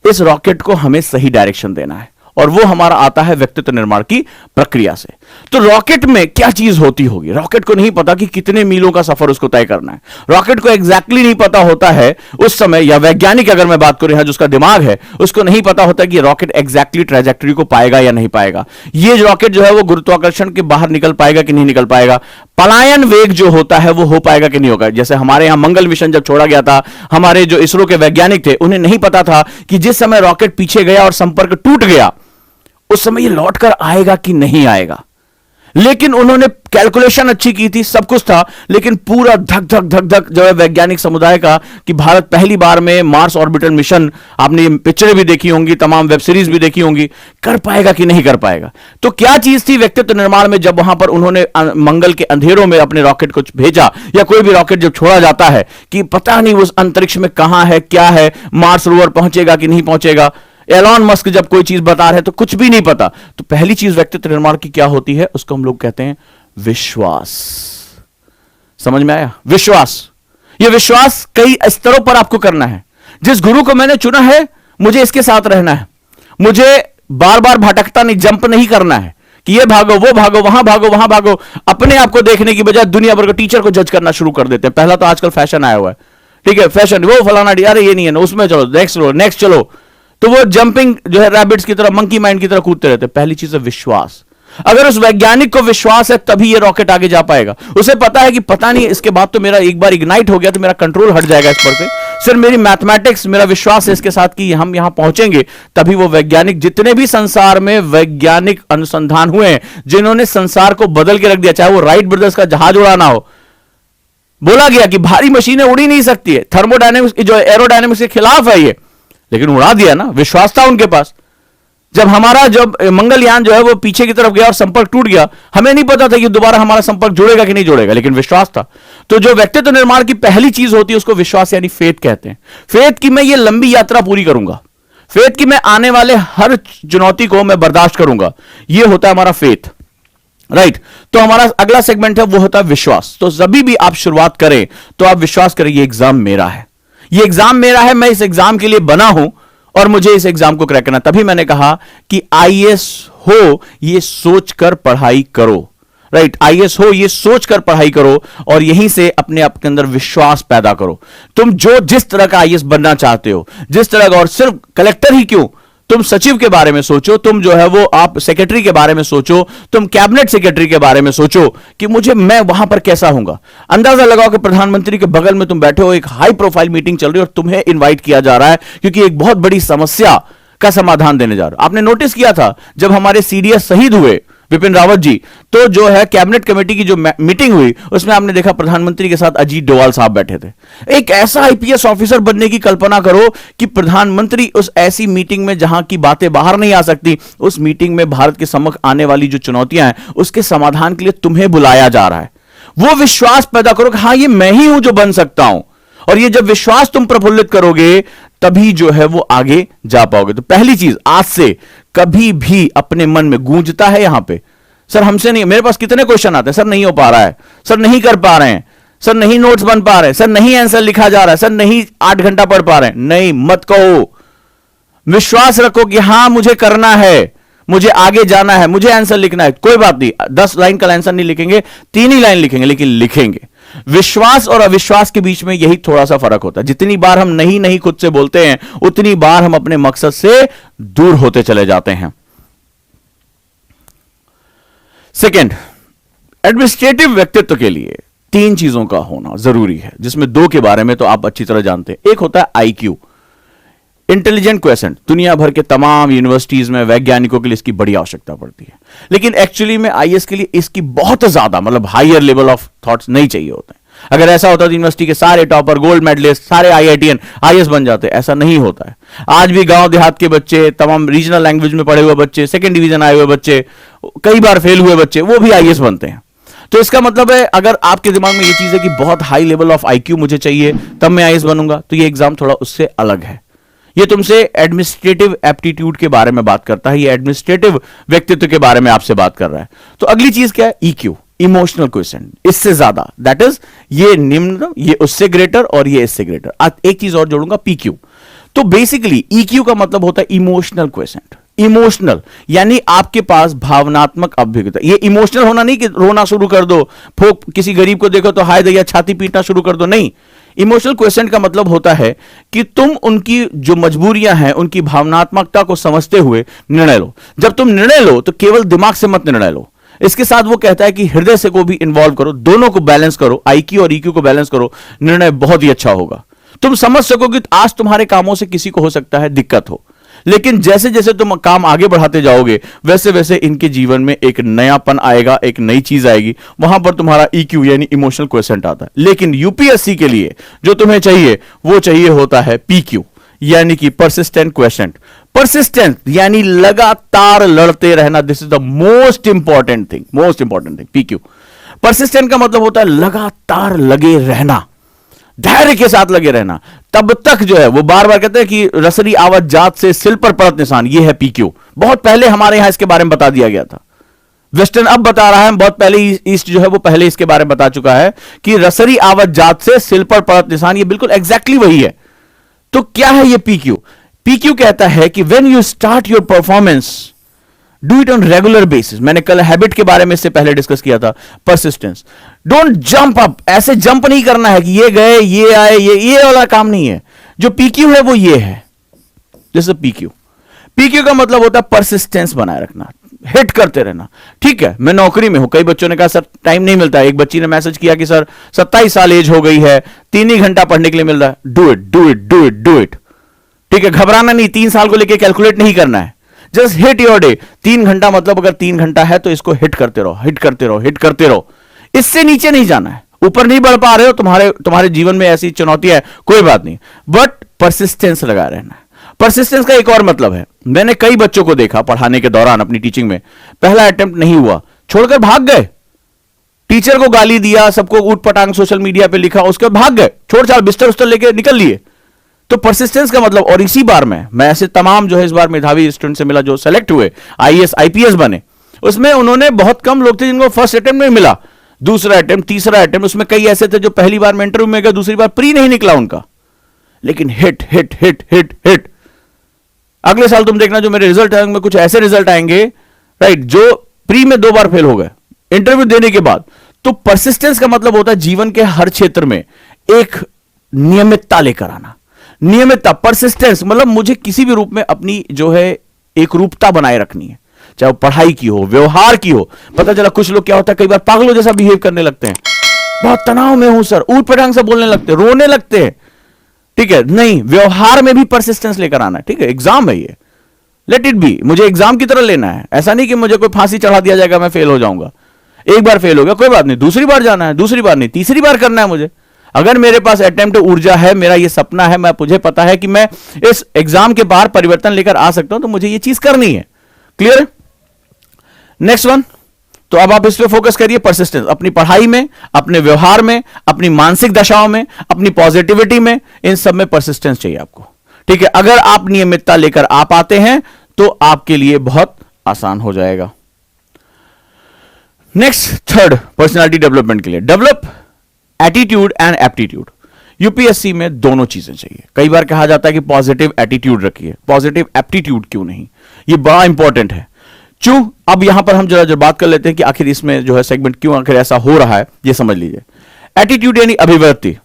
इस रॉकेट को हमें सही डायरेक्शन देना है, और वो हमारा आता है व्यक्तित्व निर्माण की प्रक्रिया से। तो रॉकेट में क्या चीज होती होगी? रॉकेट को नहीं पता कि कितने मीलों का सफर उसको तय करना है। रॉकेट को एग्जैक्टली नहीं पता होता है उस समय, या वैज्ञानिक अगर मैं बात करूं यहां जिसका दिमाग है, उसको नहीं पता होता कि रॉकेट एग्जैक्टली ट्रैजेक्टरी को पाएगा या नहीं पाएगा। ये रॉकेट जो है वो गुरुत्वाकर्षण के बाहर निकल पाएगा कि नहीं निकल पाएगा, पलायन वेग जो होता है वो हो पाएगा कि नहीं होगा। जैसे हमारे यहां मंगल मिशन जब छोड़ा गया था, हमारे जो इसरो के वैज्ञानिक थे उन्हें नहीं पता था कि जिस समय रॉकेट पीछे गया और संपर्क टूट गया उस समय ये लौट कर आएगा कि नहीं आएगा। लेकिन उन्होंने कैलकुलेशन अच्छी की थी, सब कुछ था, लेकिन पूरा धक धक धक धक जो है वैज्ञानिक समुदाय का कि भारत पहली बार में मार्स ऑर्बिटल मिशन, आपने पिक्चरें भी देखी होंगी, तमाम वेब सीरीज भी देखी होंगी, कर पाएगा कि नहीं कर पाएगा। तो क्या चीज थी व्यक्तित्व निर्माण में जब वहां पर उन्होंने मंगल के अंधेरों में अपने रॉकेट को भेजा, या कोई भी रॉकेट जब छोड़ा जाता है कि पता नहीं उस अंतरिक्ष में कहां है, क्या है, मार्स रोवर पहुंचेगा कि नहीं पहुंचेगा, एलॉन मस्क जब कोई चीज बता रहे तो कुछ भी नहीं पता। तो पहली चीज व्यक्तित्व निर्माण की क्या होती है, उसको हम लोग कहते हैं विश्वास। समझ में आया? विश्वास। यह विश्वास कई स्तरों पर आपको करना है। जिस गुरु को मैंने चुना है मुझे इसके साथ रहना है, मुझे बार बार भटकता नहीं, जंप नहीं करना है कि ये भागो वो भागो वहां भागो वहां भागो। अपने आप को देखने की बजाय दुनिया भर के टीचर को जज करना शुरू कर देते हैं। पहला तो आजकल फैशन आया हुआ है, ठीक है, फैशन, वो फलाना, अरे ये नहीं है ना, उसमें चलो, नेक्स्ट चलो। तो वो जंपिंग जो है रैबिट्स की तरह, मंकी माइंड की तरह कूदते रहते। पहली चीज है विश्वास। अगर उस वैज्ञानिक को विश्वास है तभी ये रॉकेट आगे जा पाएगा। उसे पता है कि पता नहीं इसके बाद तो मेरा एक बार इग्नाइट हो गया तो मेरा कंट्रोल हट जाएगा इस पर से, सिर्फ मेरी मैथमेटिक्स, मेरा विश्वास है इसके साथ कि हम यहां पहुंचेंगे। तभी वो वैज्ञानिक, जितने भी संसार में वैज्ञानिक अनुसंधान हुए हैं जिन्होंने संसार को बदल के रख दिया, चाहे वो राइट ब्रदर्स का जहाज उड़ाना हो, बोला गया कि भारी मशीनें उड़ी नहीं सकती है, थर्मोडायनेमिक्स जो एरोडायनेमिक्स के खिलाफ है ये, लेकिन उड़ा दिया ना, विश्वास था उनके पास। जब हमारा जब मंगलयान जो है वो पीछे की तरफ गया और संपर्क टूट गया, हमें नहीं पता था कि दोबारा हमारा संपर्क जुड़ेगा कि नहीं जुड़ेगा, लेकिन विश्वास था। तो जो व्यक्तित्व निर्माण की पहली चीज होती है उसको विश्वास यानी फेथ कहते हैं। फेथ की मैं ये लंबी यात्रा पूरी करूंगा, फेथ की मैं आने वाले हर चुनौती को मैं बर्दाश्त करूंगा, ये होता है हमारा फेथ, राइट। तो हमारा अगला सेगमेंट है वो होता है विश्वास। तो जब भी आप शुरुआत करें तो आप विश्वास करें ये एग्जाम मेरा है, ये एग्जाम मेरा है, मैं इस एग्जाम के लिए बना हूं और मुझे इस एग्जाम को क्रैक करना। तभी मैंने कहा कि आईएएस हो ये सोचकर पढ़ाई करो, राइट। आईएएस हो ये सोचकर पढ़ाई करो और यहीं से अपने आप के अंदर विश्वास पैदा करो। तुम जो जिस तरह का आईएएस बनना चाहते हो, जिस तरह का, और सिर्फ कलेक्टर ही क्यों, तुम सचिव के बारे में सोचो, तुम जो है वो आप सेक्रेटरी के बारे में सोचो, तुम कैबिनेट सेक्रेटरी के बारे में सोचो कि मैं वहां पर कैसा हूंगा। अंदाजा लगाओ कि प्रधानमंत्री के बगल में तुम बैठे हो, एक हाई प्रोफाइल मीटिंग चल रही है और तुम्हें इनवाइट किया जा रहा है क्योंकि एक बहुत बड़ी समस्या का समाधान देने जा रहे हो। आपने नोटिस किया था जब हमारे सीडीएस शहीद हुए विपिन रावत जी, तो जो है कैबिनेट कमेटी की जो मीटिंग हुई उसमें आपने देखा प्रधानमंत्री के साथ अजीत डोवाल साहब बैठे थे। एक ऐसा आईपीएस ऑफिसर बनने की कल्पना करो कि प्रधानमंत्री उस ऐसी मीटिंग में जहां की बातें बाहर नहीं आ सकती, उस मीटिंग में भारत के सम्मुख आने वाली जो चुनौतियां हैं उसके समाधान के लिए तुम्हें बुलाया जा रहा है। वो विश्वास पैदा करो कि हाँ ये मैं ही हूं जो बन सकता हूं, और ये जब विश्वास तुम प्रफुल्लित करोगे तभी जो है वो आगे जा पाओगे। तो पहली चीज, आज से कभी भी अपने मन में गूंजता है यहां पे, सर हमसे नहीं, मेरे पास कितने क्वेश्चन आते हैं, सर नहीं हो पा रहा है, सर नहीं कर पा रहे हैं, सर नहीं नोट्स बन पा रहे हैं, सर नहीं आंसर लिखा जा रहा है, सर नहीं 8 घंटा पढ़ पा रहे हैं, नहीं मत कहो। विश्वास रखो कि हां मुझे करना है, मुझे आगे जाना है, मुझे आंसर लिखना है। कोई बात नहीं 10 लाइन का आंसर नहीं लिखेंगे, 3 ही लाइन लिखेंगे, लेकिन लिखेंगे। विश्वास और अविश्वास के बीच में यही थोड़ा सा फर्क होता है। जितनी बार हम नहीं नहीं खुद से बोलते हैं उतनी बार हम अपने मकसद से दूर होते चले जाते हैं। सेकंड, एडमिनिस्ट्रेटिव व्यक्तित्व के लिए 3 चीजों का होना जरूरी है, जिसमें 2 के बारे में तो आप अच्छी तरह जानते हैं। एक होता है आईक्यू, इंटेलिजेंट क्वेश्चन। दुनिया भर के तमाम यूनिवर्सिटीज में वैज्ञानिकों के लिए इसकी बड़ी आवश्यकता पड़ती है, लेकिन एक्चुअली में आईएएस के लिए इसकी बहुत ज्यादा मतलब हायर लेवल ऑफ थॉट्स नहीं चाहिए होते हैं। अगर ऐसा होता तो यूनिवर्सिटी के सारे टॉपर, गोल्ड मेडलिस्ट, सारे आईआईटीएन आईएएस बन जाते। ऐसा नहीं होता है। आज भी गांव देहात के बच्चे, तमाम रीजनल लैंग्वेज में पढ़े हुए बच्चे, सेकंड डिवीजन आए हुए बच्चे, कई बार फेल हुए बच्चे, वो भी आईएएस बनते हैं। तो इसका मतलब है अगर आपके दिमाग में ये चीज है कि बहुत हाई लेवल ऑफ आईक्यू मुझे चाहिए तब मैं आईएएस बनूंगा, तो ये एग्जाम थोड़ा उससे अलग है। ये तुमसे एडमिनिस्ट्रेटिव एप्टीट्यूड के बारे में बात करता है, ये एडमिनिस्ट्रेटिव व्यक्तित्व के बारे में आपसे बात कर रहा है। तो अगली चीज क्या है? EQ, emotional question. इससे ज्यादा, दैट इज ये निम्न, ये उससे ग्रेटर और ये इससे ग्रेटर। एक चीज और जोड़ूंगा, पीक्यू। तो बेसिकली ईक्यू का मतलब होता है इमोशनल क्वेश्चन। इमोशनल यानी आपके पास भावनात्मक अभिज्ञता। ये इमोशनल होना नहीं कि रोना शुरू कर दो, किसी गरीब को देखो तो हाय दैया छाती पीटना शुरू कर दो, नहीं। इमोशनल क्वेश्चन का मतलब होता है कि तुम उनकी जो मजबूरियां हैं, उनकी भावनात्मकता को समझते हुए निर्णय लो। जब तुम निर्णय लो तो केवल दिमाग से मत निर्णय लो, इसके साथ वो कहता है कि हृदय से को भी इन्वॉल्व करो, दोनों को बैलेंस करो, आईक्यू और ईक्यू को बैलेंस करो, निर्णय बहुत ही अच्छा होगा। तुम समझ सकोगे आज तुम्हारे कामों से किसी को हो सकता है दिक्कत हो, लेकिन जैसे जैसे तुम काम आगे बढ़ाते जाओगे वैसे वैसे इनके जीवन में एक नयापन आएगा, एक नई चीज आएगी, वहां पर तुम्हारा ईक्यू यानी इमोशनल क्वेश्चन आता है। लेकिन यूपीएससी के लिए जो तुम्हें चाहिए वो चाहिए होता है पीक्यू यानी कि परसिस्टेंट क्वेश्चन। परसिस्टेंट यानी लगातार लड़ते रहना, this is the most important thing PQ. Persistent का मतलब होता है लगातार लगे रहना, धैर्य के साथ लगे रहना, तब तक जो है वो बार बार कहते हैं कि रसरी आवत जात से सिल पर पड़त निशान, ये है पीक्यू। बहुत पहले हमारे यहां इसके बारे में बता दिया गया था, वेस्टर्न अब बता रहा है, बहुत पहले ईस्ट जो है वो पहले इसके बारे में बता चुका है कि रसरी आवत जात से सिल पर पड़त निशान, ये बिल्कुल एग्जैक्टली वही है। तो क्या है ये पीक्यू? पीक्यू कहता है कि when you start your performance do it on regular basis. मैंने कल हैबिट के बारे में इससे पहले डिस्कस किया था। परसिस्टेंस, डोंट जंप अप, ऐसे जंप नहीं करना है कि ये गए ये आए, ये वाला काम नहीं है। जो पीक्यू है वो ये है, दिस इज पीक्यू। पीक्यू का मतलब होता है परसिस्टेंस बनाए रखना, हिट करते रहना। ठीक है, मैं नौकरी में हूं, कई बच्चों ने कहा सर टाइम नहीं मिलता है। एक बच्ची ने मैसेज किया कि सर 27 साल एज हो गई है, 3 ही घंटा पढ़ने के लिए मिल रहा है। Do it do it do it do it. ठीक है, घबराना नहीं, 3 साल को लेकर कैलकुलेट नहीं करना है, जस्ट हिट योर डे। 3 घंटा मतलब अगर 3 घंटा है तो इसको हिट करते रहो, हिट करते रहो, हिट करते रहो। इससे नीचे नहीं जाना है, ऊपर नहीं बढ़ पा रहे हो, तुम्हारे जीवन में ऐसी चुनौती है, कोई बात नहीं, बट परसिस्टेंस लगा रहना है। परसिस्टेंस का एक और मतलब है, मैंने कई बच्चों को देखा पढ़ाने के दौरान अपनी टीचिंग में, पहला अटेम्प्ट नहीं हुआ, छोड़कर भाग गए, टीचर को गाली दिया, सबको ऊट पटांग सोशल मीडिया पे लिखा, उसके बाद भाग गए, छोड़ छाड़ बिस्तर उस्तर लेके निकल लिए। तो परसिस्टेंस का मतलब, और इसी बार में मैं ऐसे तमाम जो है इस बार मेधावी स्टूडेंट से मिला जो सेलेक्ट हुए, आईएएस आईपीएस बने, उसमें उन्होंने बहुत कम लोग थे जिनको फर्स्ट अटेम्प्ट में मिला, दूसरा अटेम्प्ट, तीसरा अटेम्प्ट, उसमें कई ऐसे थे जो पहली बार में इंटरव्यू में गए, दूसरी बार प्री नहीं निकला उनका, लेकिन hit hit hit hit hit. अगले साल तुम देखना जो मेरे रिजल्ट आएंगे, कुछ ऐसे रिजल्ट आएंगे राइट, जो प्री में 2 बार फेल हो गए इंटरव्यू देने के बाद। तो परसिस्टेंस का मतलब होता है जीवन के हर क्षेत्र में एक नियमितता लेकर आना। नियमितता, परसिस्टेंस मतलब मुझे किसी भी रूप में अपनी जो है एक रूपता बनाए रखनी है, चाहे वो पढ़ाई की हो, व्यवहार की हो। पता चला कुछ लोग क्या होता है, कई बार पागलों जैसा बिहेव करने लगते हैं, बहुत तनाव में हूं सर, ऊट पटांग से बोलने लगते हैं, रोने लगते हैं। ठीक है, नहीं, व्यवहार में भी परसिस्टेंस लेकर आना है। ठीक है, एग्जाम है ये, लेट इट बी, मुझे एग्जाम की तरह लेना है। ऐसा नहीं कि मुझे कोई फांसी चढ़ा दिया जाएगा, मैं फेल हो जाऊंगा। एक बार फेल हो गया कोई बात नहीं, दूसरी बार जाना है, दूसरी बार नहीं, तीसरी बार करना है मुझे। अगर मेरे पास अटेम्प्ट ऊर्जा है, मेरा ये सपना है, मुझे पता है कि मैं इस एग्जाम के बाहर परिवर्तन लेकर आ सकता हूं, तो मुझे ये चीज करनी है। क्लियर? नेक्स्ट वन, तो अब आप इस पे फोकस करिए, परसिस्टेंस अपनी पढ़ाई में, अपने व्यवहार में, अपनी मानसिक दशाओं में, अपनी पॉजिटिविटी में, इन सब में परसिस्टेंस चाहिए आपको। ठीक है, अगर आप नियमितता लेकर आ पाते हैं तो आपके लिए बहुत आसान हो जाएगा। नेक्स्ट, थर्ड, पर्सनालिटी डेवलपमेंट के लिए develop attitude and aptitude. UPSC में दोनों चीजें चाहिए। कई बार कहा जाता है कि पॉजिटिव एटीट्यूड रखिए, पॉजिटिव एप्टीट्यूड क्यों नहीं, ये बड़ा इंपॉर्टेंट है। क्यों? अब यहां पर हम जरा बात कर लेते हैं कि आखिर इसमें जो है सेगमेंट क्यों आखिर ऐसा हो रहा है, ये समझ लीजिए। एटीट्यूड यानी अभिव्यक्ति।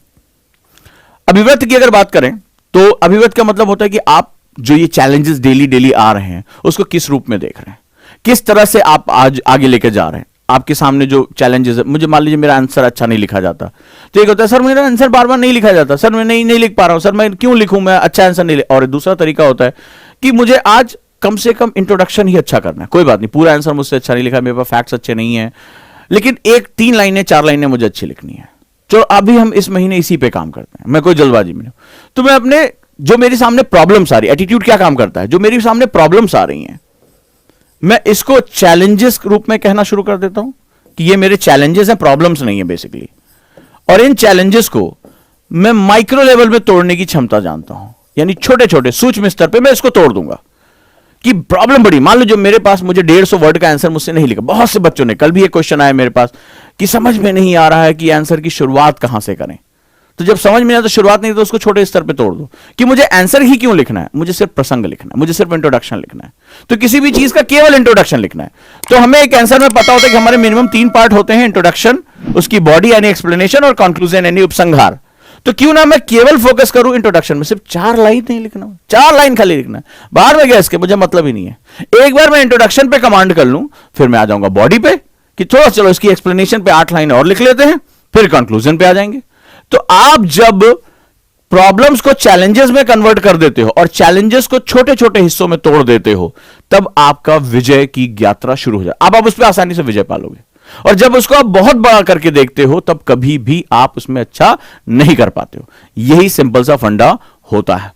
अभिव्यक्ति की अगर बात करें तो अभिव्यक्ति का मतलब होता है कि आप जो ये चैलेंजेस डेली डेली आ रहे हैं उसको किस रूप में देख रहे हैं, किस तरह से आप आज आगे लेकर जा रहे हैं। आपके सामने जो चैलेंजेस है, मुझे मान लीजिए मेरा आंसर अच्छा नहीं लिखा जाता, तो एक होता है सर मेरा आंसर बार बार नहीं लिखा जाता, सर मैं नहीं लिख पा रहा हूं, सर मैं क्यों लिखूं, मैं अच्छा आंसर नहीं। और दूसरा तरीका होता है कि मुझे आज कम से कम इंट्रोडक्शन ही अच्छा करना है, कोई बात नहीं पूरा आंसर मुझसे अच्छा नहीं लिखा, मेरे पास फैक्ट्स अच्छे नहीं है, लेकिन 3 लाइनें 4 लाइनें मुझे अच्छी लिखनी है। चलो अभी हम इस महीने इसी पे काम करते हैं, मैं कोई जल्दबाजी में नहीं, तो मैं अपने जो मेरे सामने प्रॉब्लम्स आ रही है, एटीट्यूड क्या काम करता है, जो मेरे सामने प्रॉब्लम्स आ रही हैं मैं इसको चैलेंजेस रूप में कहना शुरू कर देता हूं कि ये मेरे चैलेंजेस हैं, प्रॉब्लम्स नहीं है बेसिकली। और इन चैलेंजेस को मैं माइक्रो लेवल में तोड़ने की क्षमता जानता हूं, यानी छोटे छोटे सूक्ष्म स्तर पे मैं इसको तोड़ दूंगा। कि प्रॉब्लम बड़ी, मान लो जो मेरे पास मुझे 150 वर्ड का आंसर मुझसे नहीं लिखा, बहुत से बच्चों ने, कल भी एक क्वेश्चन आया मेरे पास कि समझ में नहीं आ रहा है कि आंसर की शुरुआत कहां से करें। तो जब समझ में आया तो शुरुआत नहीं तो उसको छोटे स्तर पे तोड़ दो कि मुझे आंसर ही क्यों लिखना है, मुझे सिर्फ प्रसंग लिखना है, मुझे सिर्फ इंट्रोडक्शन लिखना है। तो किसी भी चीज का केवल इंट्रोडक्शन लिखना है। तो हमें एक आंसर में पता होता है कि हमारे मिनिमम 3 पार्ट होते हैं, इंट्रोडक्शन, उसकी बॉडी यानी एक्सप्लेनेशन, और कंक्लूजन यानी उपसंहार। तो क्यों ना मैं केवल फोकस करूं इंट्रोडक्शन में, सिर्फ 4 लाइन नहीं लिखना, 4 लाइन खाली लिखना है, बाहर में गया इसके मुझे मतलब ही नहीं है। एक बार मैं इंट्रोडक्शन पे कमांड कर लूं, फिर मैं आ जाऊंगा बॉडी पे कि थोड़ा चलो इसकी एक्सप्लेनेशन पे 8 लाइन और लिख लेते हैं, फिर कंक्लूजन पे आ जाएंगे। तो आप जब प्रॉब्लम्स को चैलेंजेस में कन्वर्ट कर देते हो और चैलेंजेस को छोटे छोटे हिस्सों में तोड़ देते हो, तब आपका विजय की यात्रा शुरू हो जाए। अब आप उस पर आसानी से विजय पालोगे। और जब उसको आप बहुत बड़ा करके देखते हो, तब कभी भी आप उसमें अच्छा नहीं कर पाते हो। यही सिंपल सा फंडा होता है।